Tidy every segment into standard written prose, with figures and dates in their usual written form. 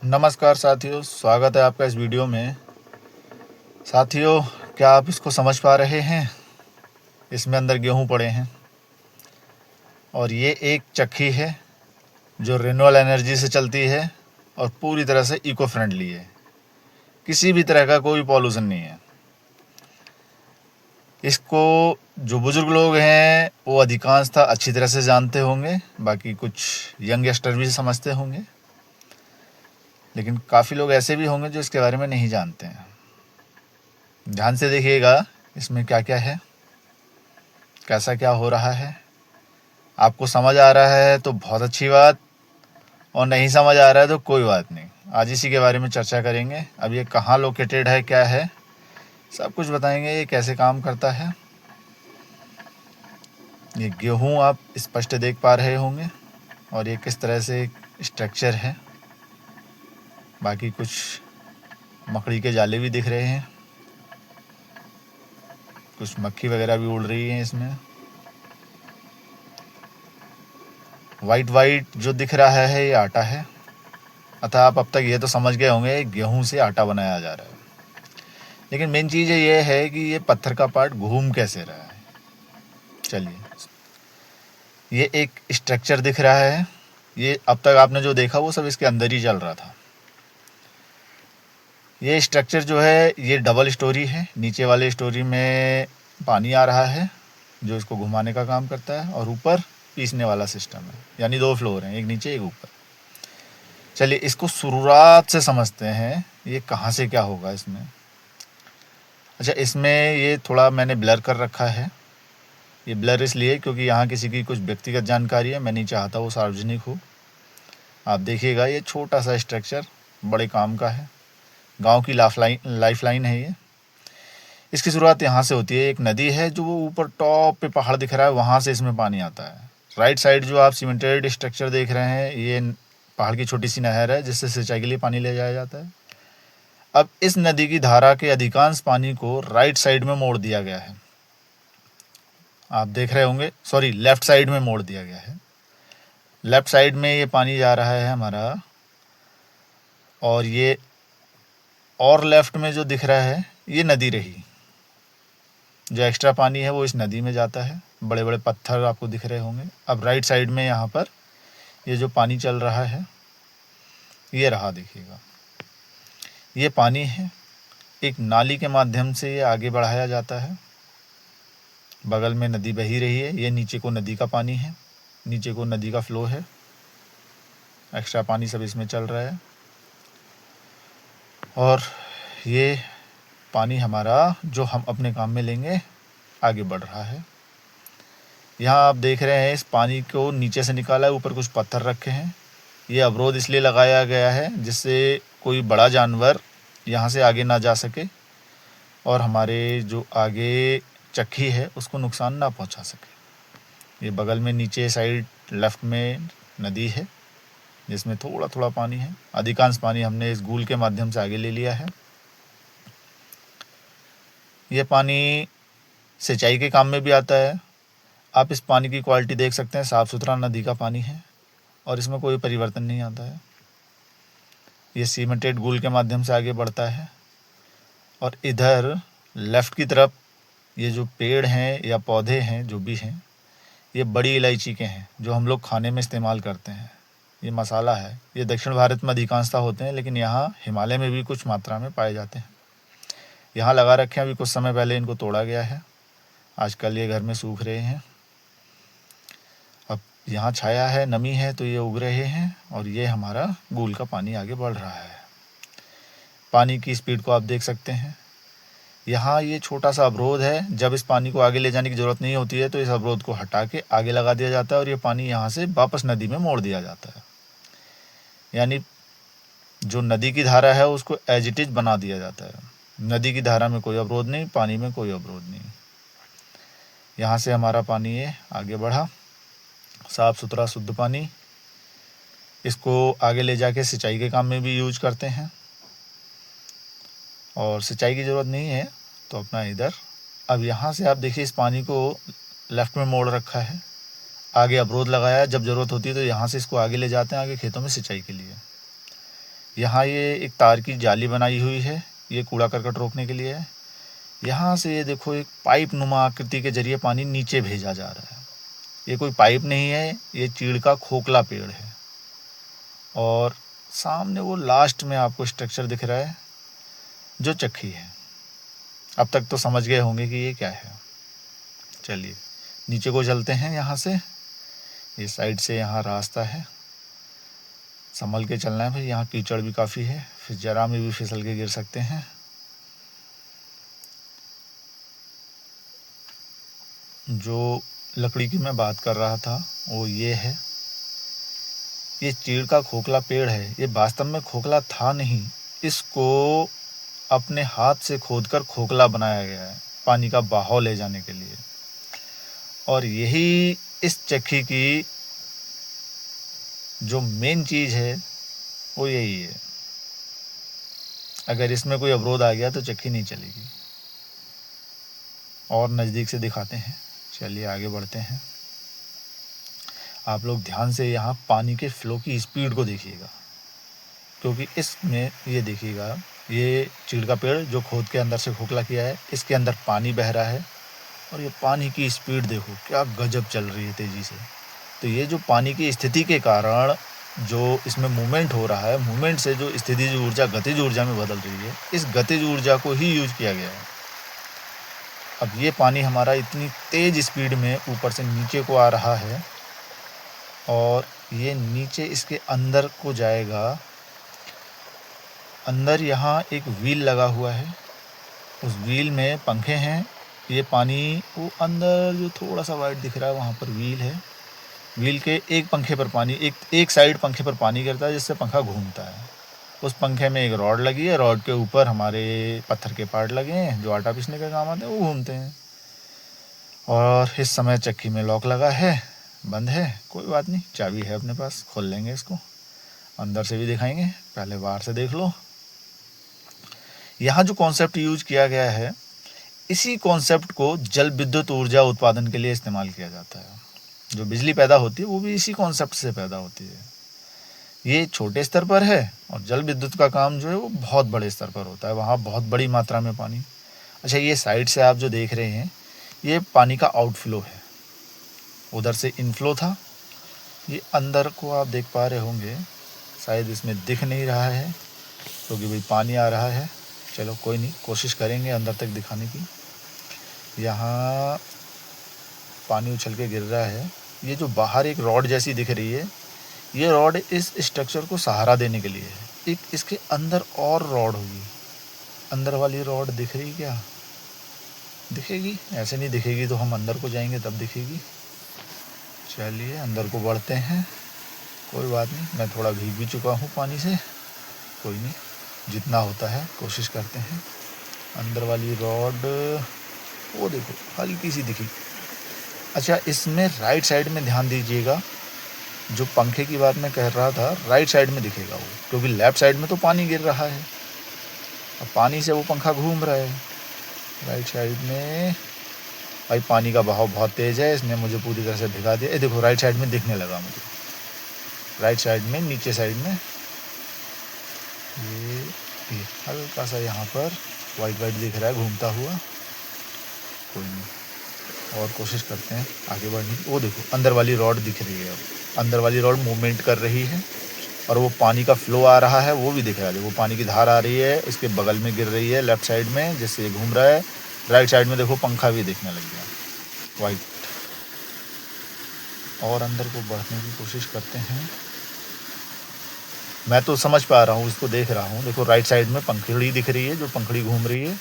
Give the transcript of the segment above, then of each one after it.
नमस्कार साथियों, स्वागत है आपका इस वीडियो में। साथियों, क्या आप इसको समझ पा रहे हैं? इसमें अंदर गेहूं पड़े हैं और ये एक चक्की है जो रिन्यूएबल एनर्जी से चलती है और पूरी तरह से इको फ्रेंडली है। किसी भी तरह का कोई पॉल्यूशन नहीं है। इसको जो बुज़ुर्ग लोग हैं वो अधिकांशतः अच्छी तरह से जानते होंगे, बाकी कुछ यंगस्टर भी समझते होंगे, लेकिन काफ़ी लोग ऐसे भी होंगे जो इसके बारे में नहीं जानते हैं। ध्यान से देखिएगा इसमें क्या क्या है, कैसा क्या हो रहा है। आपको समझ आ रहा है तो बहुत अच्छी बात, और नहीं समझ आ रहा है तो कोई बात नहीं। आज इसी के बारे में चर्चा करेंगे। अब ये कहाँ लोकेटेड है, क्या है, सब कुछ बताएंगे, ये कैसे काम करता है। ये गेहूँ आप स्पष्ट देख पा रहे होंगे और ये किस तरह से स्ट्रक्चर है। बाकी कुछ मकड़ी के जाले भी दिख रहे हैं, कुछ मक्खी वगैरह भी उड़ रही हैं इसमें। वाइट वाइट जो दिख रहा है ये आटा है। अतः आप अब तक ये तो समझ गए होंगे गेहूं से आटा बनाया जा रहा है। लेकिन मेन चीज़ ये है कि ये पत्थर का पार्ट घूम कैसे रहा है। चलिए, ये एक स्ट्रक्चर दिख रहा है। ये अब तक आपने जो देखा वो सब इसके अंदर ही चल रहा था। ये स्ट्रक्चर जो है ये डबल स्टोरी है। नीचे वाले स्टोरी में पानी आ रहा है जो इसको घुमाने का काम करता है, और ऊपर पीसने वाला सिस्टम है। यानी 2 फ्लोर हैं, एक नीचे एक ऊपर। चलिए इसको शुरुआत से समझते हैं, ये कहाँ से क्या होगा इसमें। अच्छा, इसमें ये थोड़ा मैंने ब्लर कर रखा है। ये ब्लर इसलिए क्योंकि यहाँ किसी की कुछ व्यक्तिगत जानकारी है, मैं नहीं चाहता वो सार्वजनिक हो। आप देखिएगा ये छोटा सा स्ट्रक्चर बड़े काम का है। गांव की लाइफ लाइन है ये। इसकी शुरुआत यहाँ से होती है। एक नदी है जो वो ऊपर टॉप पे पहाड़ दिख रहा है, वहाँ से इसमें पानी आता है। राइट साइड जो आप सीमेंटेड स्ट्रक्चर देख रहे हैं ये पहाड़ की छोटी सी नहर है जिससे सिंचाई के लिए पानी ले जाया जाता है। अब इस नदी की धारा के अधिकांश पानी को राइट साइड में मोड़ दिया गया है। आप देख रहे होंगे, सॉरी, लेफ्ट साइड में मोड़ दिया गया है। लेफ्ट साइड में ये पानी जा रहा है हमारा, और ये और लेफ्ट में जो दिख रहा है ये नदी रही। जो एक्स्ट्रा पानी है वो इस नदी में जाता है। बड़े बड़े पत्थर आपको दिख रहे होंगे। अब राइट साइड में यहाँ पर ये जो पानी चल रहा है ये रहा, देखिएगा ये पानी है। एक नाली के माध्यम से ये आगे बढ़ाया जाता है। बगल में नदी बही रही है। ये नीचे को नदी का पानी है, नीचे को नदी का फ्लो है। एक्स्ट्रा पानी सब इसमें चल रहा है, और ये पानी हमारा जो हम अपने काम में लेंगे आगे बढ़ रहा है। यहाँ आप देख रहे हैं इस पानी को नीचे से निकाला है, ऊपर कुछ पत्थर रखे हैं। ये अवरोध इसलिए लगाया गया है जिससे कोई बड़ा जानवर यहाँ से आगे ना जा सके और हमारे जो आगे चक्की है उसको नुकसान ना पहुँचा सके। ये बगल में नीचे साइड लेफ्ट में नदी है जिसमें थोड़ा थोड़ा पानी है। अधिकांश पानी हमने इस गूल के माध्यम से आगे ले लिया है। ये पानी सिंचाई के काम में भी आता है। आप इस पानी की क्वालिटी देख सकते हैं, साफ़ सुथरा नदी का पानी है और इसमें कोई परिवर्तन नहीं आता है। ये सीमेंटेड गूल के माध्यम से आगे बढ़ता है। और इधर लेफ़्ट की तरफ ये जो पेड़ हैं या पौधे हैं जो भी हैं, ये बड़ी इलायची के हैं जो हम लोग खाने में इस्तेमाल करते हैं। ये मसाला है। ये दक्षिण भारत में अधिकांशतः होते हैं, लेकिन यहाँ हिमालय में भी कुछ मात्रा में पाए जाते हैं। यहाँ लगा रखे हैं, अभी कुछ समय पहले इनको तोड़ा गया है। आजकल ये घर में सूख रहे हैं। अब यहाँ छाया है, नमी है, तो ये उग रहे हैं और ये हमारा गूल का पानी आगे बढ़ रहा है। पानी की स्पीड को आप देख सकते हैं। यहाँ ये छोटा सा अवरोध है। जब इस पानी को आगे ले जाने की ज़रूरत नहीं होती है तो इस अवरोध को हटा के आगे लगा दिया जाता है और ये पानी यहाँ से वापस नदी में मोड़ दिया जाता है। यानी जो नदी की धारा है उसको एज इट इज़ बना दिया जाता है। नदी की धारा में कोई अवरोध नहीं, पानी में कोई अवरोध नहीं। यहाँ से हमारा पानी ये आगे बढ़ा, साफ़ सुथरा शुद्ध पानी। इसको आगे ले जाके सिंचाई के काम में भी यूज करते हैं, और सिंचाई की ज़रूरत नहीं है तो अपना इधर। अब यहाँ से आप देखिए इस पानी को लेफ़्ट में मोड़ रखा है, आगे अवरोध लगाया है। जब ज़रूरत होती है तो यहाँ से इसको आगे ले जाते हैं, आगे खेतों में सिंचाई के लिए। यहाँ ये एक तार की जाली बनाई हुई है, ये कूड़ा करकट रोकने के लिए है। यहाँ से ये देखो एक पाइप नुमा आकृति के जरिए पानी नीचे भेजा जा रहा है। ये कोई पाइप नहीं है, ये चीड़ का खोखला पेड़ है। और सामने वो लास्ट में आपको स्ट्रक्चर दिख रहा है जो चक्की है। अब तक तो समझ गए होंगे कि ये क्या है। चलिए नीचे को चलते हैं। यहाँ से ये साइड से यहाँ रास्ता है, संभल के चलना है भाई, यहाँ कीचड़ भी काफ़ी है, फिर जरा में भी फिसल के गिर सकते हैं। जो लकड़ी की मैं बात कर रहा था वो ये है, ये चीड़ का खोखला पेड़ है। ये वास्तव में खोखला था नहीं, इसको अपने हाथ से खोदकर खोखला बनाया गया है पानी का बहाव ले जाने के लिए। और यही इस चक्की की जो मेन चीज़ है वो यही है। अगर इसमें कोई अवरोध आ गया तो चक्की नहीं चलेगी। और नज़दीक से दिखाते हैं, चलिए आगे बढ़ते हैं। आप लोग ध्यान से यहाँ पानी के फ्लो की स्पीड को देखिएगा, क्योंकि इसमें ये देखिएगा, ये चीड़ का पेड़ जो खोद के अंदर से खोखला किया है, इसके अंदर पानी बह रहा है और ये पानी की स्पीड देखो क्या गजब चल रही है तेज़ी से। तो ये जो पानी की स्थिति के कारण जो इसमें मूवमेंट हो रहा है, मूवमेंट से जो स्थितिज ऊर्जा गतिज ऊर्जा में बदल रही है, इस गतिज ऊर्जा को ही यूज किया गया है। अब ये पानी हमारा इतनी तेज़ स्पीड में ऊपर से नीचे को आ रहा है और ये नीचे इसके अंदर को जाएगा। अंदर यहाँ एक व्हील लगा हुआ है, उस व्हील में पंखे हैं। ये पानी वो अंदर जो थोड़ा सा वाइट दिख रहा है वहाँ पर व्हील है। व्हील के एक पंखे पर पानी, एक साइड पंखे पर पानी गिरता है जिससे पंखा घूमता है। उस पंखे में एक रॉड लगी है, रॉड के ऊपर हमारे पत्थर के पार्ट लगे हैं जो आटा पीसने के काम आते हैं, वो घूमते हैं। और इस समय चक्की में लॉक लगा है, बंद है, कोई बात नहीं, चाबी है अपने पास, खोल लेंगे इसको। अंदर से भी दिखाएंगे, पहले बाहर से देख लो। यहाँ जो कॉन्सेप्ट यूज किया गया है, इसी कॉन्सेप्ट को जल विद्युत ऊर्जा उत्पादन के लिए इस्तेमाल किया जाता है। जो बिजली पैदा होती है वो भी इसी कॉन्सेप्ट से पैदा होती है। ये छोटे स्तर पर है और जल विद्युत का काम जो है वो बहुत बड़े स्तर पर होता है, वहाँ बहुत बड़ी मात्रा में पानी। अच्छा, ये साइड से आप जो देख रहे हैं ये पानी का आउटफ्लो है, उधर से इनफ्लो था। ये अंदर को आप देख पा रहे होंगे, शायद इसमें दिख नहीं रहा है क्योंकि भाई पानी आ रहा है। चलो कोई नहीं, कोशिश करेंगे अंदर तक दिखाने की। यहाँ पानी उछल के गिर रहा है। ये जो बाहर एक रॉड जैसी दिख रही है, ये रॉड इस स्ट्रक्चर को सहारा देने के लिए है। एक इसके अंदर और रॉड होगी, अंदर वाली रॉड दिख रही क्या? दिखेगी? ऐसे नहीं दिखेगी तो हम अंदर को जाएंगे तब दिखेगी। चलिए अंदर को बढ़ते हैं, कोई बात नहीं, मैं थोड़ा भीग भी चुका हूँ पानी से, कोई नहीं, जितना होता है कोशिश करते हैं। अंदर वाली रॉड वो देखो हल्की सी दिखी। अच्छा, इसमें राइट साइड में ध्यान दीजिएगा, जो पंखे की बात मैं कह रहा था राइट साइड में दिखेगा वो, क्योंकि लेफ्ट साइड में तो पानी गिर रहा है और पानी से वो पंखा घूम रहा है। राइट साइड में भाई पानी का बहाव बहुत तेज़ है, इसने मुझे पूरी तरह से भिगा दिया। ये देखो राइट साइड में दिखने लगा मुझे, राइट साइड में नीचे साइड में ये हल्का सा यहाँ पर वाइट वाइट दिख रहा है घूमता हुआ। कोई नहीं, और कोशिश करते हैं आगे बढ़ने की। वो देखो अंदर वाली रॉड दिख रही है, अब अंदर वाली रॉड मूवमेंट कर रही है और वो पानी का फ्लो आ रहा है वो भी दिख रहा है। वो पानी की धार आ रही है, इसके बगल में गिर रही है लेफ्ट साइड में जिससे ये घूम रहा है। राइट साइड में देखो पंखा भी दिखने लग गया वाइट। और अंदर को बढ़ने की कोशिश करते हैं। मैं तो समझ पा रहा हूँ, इसको देख रहा हूँ। देखो राइट साइड में पंखड़ी दिख रही है, जो पंखड़ी घूम रही है,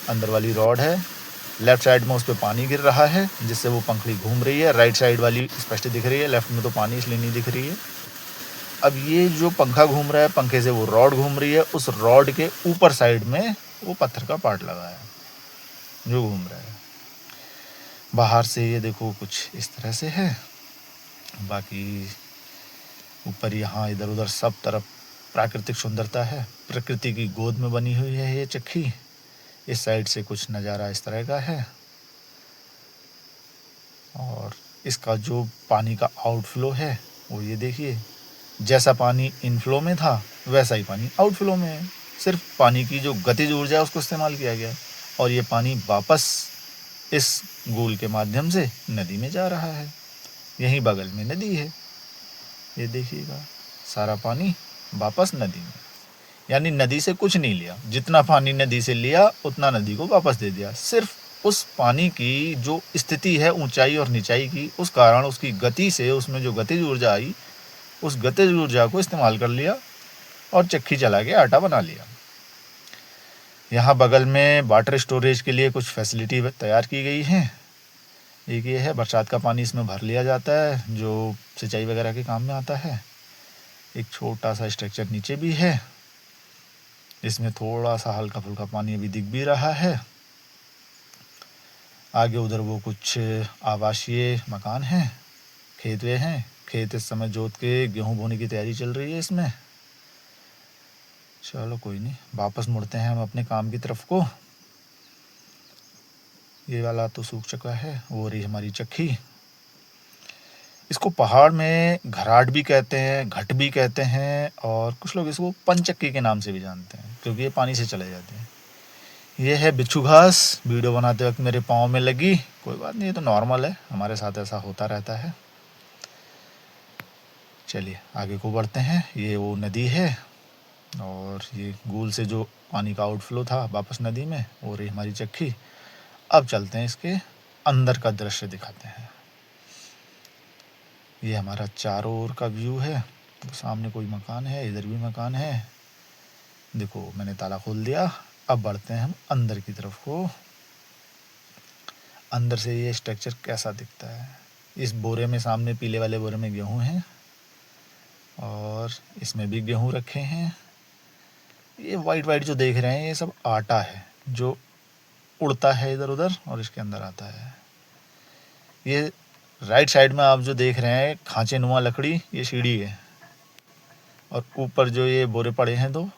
अंदर वाली रॉड है। लेफ्ट साइड में उस पर पानी गिर रहा है जिससे वो पंखड़ी घूम रही है। राइट साइड वाली स्पष्ट दिख रही है, लेफ्ट में तो पानी इसलिए नहीं दिख रही है। अब ये जो पंखा घूम रहा है, पंखे से वो रॉड घूम रही है, उस रॉड के ऊपर साइड में वो पत्थर का पार्ट लगा है जो घूम रहा है। बाहर से ये देखो कुछ इस तरह से है, बाकी ऊपर यहाँ इधर उधर सब तरफ प्राकृतिक सुंदरता है। प्रकृति की गोद में बनी हुई है ये चक्की। इस साइड से कुछ नज़ारा इस तरह का है और इसका जो पानी का आउटफ्लो है वो ये देखिए, जैसा पानी इनफ्लो में था वैसा ही पानी आउटफ्लो में है। सिर्फ पानी की जो गतिज ऊर्जा है उसको इस्तेमाल किया गया है और ये पानी वापस इस गोल के माध्यम से नदी में जा रहा है। यहीं बगल में नदी है, ये देखिएगा, सारा पानी वापस नदी में, यानी नदी से कुछ नहीं लिया, जितना पानी नदी से लिया उतना नदी को वापस दे दिया। सिर्फ उस पानी की जो स्थिति है ऊंचाई और निचाई की, उस कारण उसकी गति से उसमें जो गतिज ऊर्जा आई, उस गतिज ऊर्जा को इस्तेमाल कर लिया और चक्की चला के आटा बना लिया। यहाँ बगल में वाटर स्टोरेज के लिए कुछ फैसिलिटी तैयार की गई है। एक ये है, बरसात का पानी इसमें भर लिया जाता है जो सिंचाई वगैरह के काम में आता है। एक छोटा सा स्ट्रक्चर नीचे भी है, इसमें थोड़ा सा हल्का फुल्का पानी अभी दिख भी रहा है। आगे उधर वो कुछ आवासीय मकान हैं, खेत वे हैं, खेत इस समय जोत के गेहूं बोने की तैयारी चल रही है इसमें। चलो कोई नहीं, वापस मुड़ते हैं हम अपने काम की तरफ को। ये वाला तो सूख चुका है, वो रही हमारी चक्की। इसको पहाड़ में घराट भी कहते हैं, घट भी कहते हैं और कुछ लोग इसको पंचक्की के नाम से भी जानते हैं क्योंकि ये पानी से चले जाते हैं। ये है बिच्छू घास, वीडियो बनाते वक्त मेरे पाँव में लगी, कोई बात नहीं, ये तो नॉर्मल है, हमारे साथ ऐसा होता रहता है। चलिए आगे को बढ़ते हैं। ये वो नदी है और ये गोल से जो पानी का आउटफ्लो था वापस नदी में, वो रही हमारी चक्की। अब चलते हैं इसके अंदर का दृश्य दिखाते हैं। ये हमारा चारों ओर का व्यू है, तो सामने कोई मकान है, इधर भी मकान है। देखो मैंने ताला खोल दिया। अब बढ़ते हैं हम अंदर की तरफ को। अंदर से ये स्ट्रक्चर कैसा दिखता है। इस बोरे में, सामने पीले वाले बोरे में गेहूं है और इसमें भी गेहूं रखे हैं। ये वाइट वाइट जो देख रहे हैं ये सब आटा है जो उड़ता है इधर उधर और इसके अंदर आता है। ये राइट साइड में आप जो देख रहे हैं खांचे नुमा लकड़ी, ये सीढ़ी है और ऊपर जो ये बोरे पड़े हैं दो,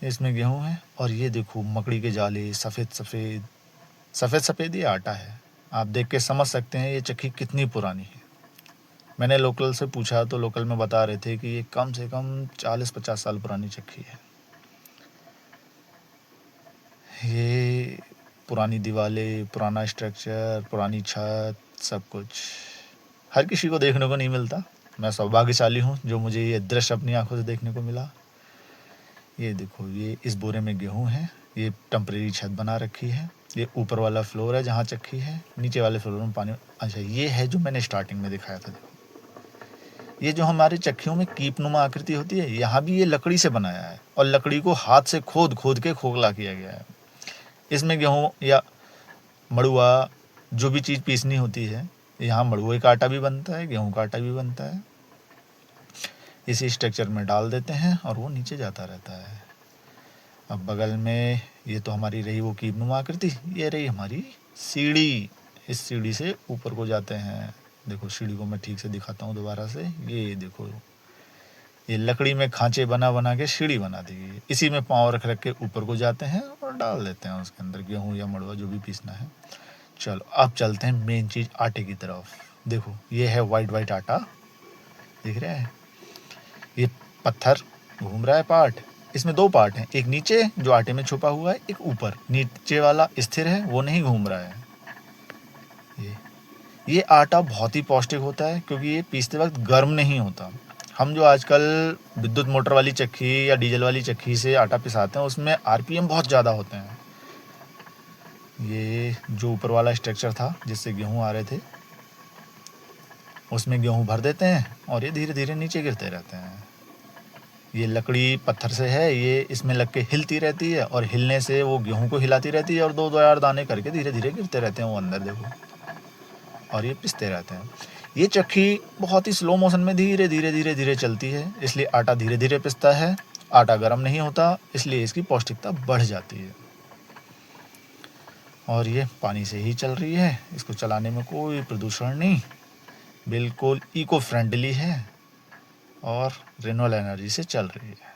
इसमें गेहूं है। और ये देखो मकड़ी के जाले, सफ़ेद सफ़ेद सफ़ेद सफ़ेद, ये आटा है। आप देख के समझ सकते हैं ये चक्की कितनी पुरानी है। मैंने लोकल से पूछा तो लोकल में बता रहे थे कि ये कम से कम 40-50 साल पुरानी चक्की है। ये पुरानी दीवारें, पुराना स्ट्रक्चर, पुरानी छत, सब कुछ हर किसी को देखने को नहीं मिलता। मैं सौभाग्यशाली हूँ जो मुझे ये दृश्य अपनी आंखों से देखने को मिला। ये देखो, ये इस बोरे में गेहूं है, ये टेम्परेरी छत बना रखी है। ये ऊपर वाला फ्लोर है जहाँ चक्की है, नीचे वाले फ्लोर में पानी। अच्छा, ये है जो मैंने स्टार्टिंग में दिखाया था। देखो ये जो हमारी चक्कियों में कीपनुमा आकृति होती है, यहाँ भी ये लकड़ी से बनाया है और लकड़ी को हाथ से खोद खोद के खोखला किया गया है। इसमें गेहूँ या मड़ुआ जो भी चीज़ पीसनी होती है, यहाँ मड़ुए का आटा भी बनता है, गेहूँ का आटा भी बनता है। इसी स्ट्रक्चर में डाल देते हैं और वो नीचे जाता रहता है। अब बगल में ये तो हमारी रही वो कीपनुमा आकृति, ये रही हमारी सीढ़ी। इस सीढ़ी से ऊपर को जाते हैं। देखो सीढ़ी को मैं ठीक से दिखाता हूँ दोबारा से। ये देखो, ये लकड़ी में खांचे बना बना के सीढ़ी बना दी गई। इसी में पाँव रख रख के ऊपर को जाते हैं और डाल देते हैं उसके अंदर गेहूँ या मड़ुआ जो भी पीसना है। चलो अब चलते हैं मेन चीज़ आटे की तरफ। देखो ये है वाइट वाइट आटा, दिख रहा है। ये पत्थर घूम रहा है पार्ट, इसमें दो पार्ट हैं, एक नीचे जो आटे में छुपा हुआ है, एक ऊपर। नीचे वाला स्थिर है, वो नहीं घूम रहा है। ये आटा बहुत ही पौष्टिक होता है क्योंकि ये पीसते वक्त गर्म नहीं होता। हम जो आजकल विद्युत मोटर वाली चक्की या डीजल वाली चक्की से आटा पिसाते हैं उसमें आरपीएम बहुत ज़्यादा होते हैं। ये जो ऊपर वाला स्ट्रक्चर था जिससे गेहूँ आ रहे थे, उसमें गेहूँ भर देते हैं और ये धीरे धीरे नीचे गिरते रहते हैं। ये लकड़ी पत्थर से है, ये इसमें लग के हिलती रहती है और हिलने से वो गेहूँ को हिलाती रहती है और दो दो चार दाने करके धीरे धीरे गिरते रहते हैं वो अंदर, देखो, और ये पिसते रहते हैं। ये चक्की बहुत ही स्लो मोशन में धीरे धीरे धीरे धीरे चलती है, इसलिए आटा धीरे धीरे पिसता है। आटा गर्म नहीं होता, इसलिए इसकी पौष्टिकता बढ़ जाती है। और ये पानी से ही चल रही है, इसको चलाने में कोई प्रदूषण नहीं, बिल्कुल इको फ्रेंडली है और रिन्यूएबल एनर्जी से चल रही है।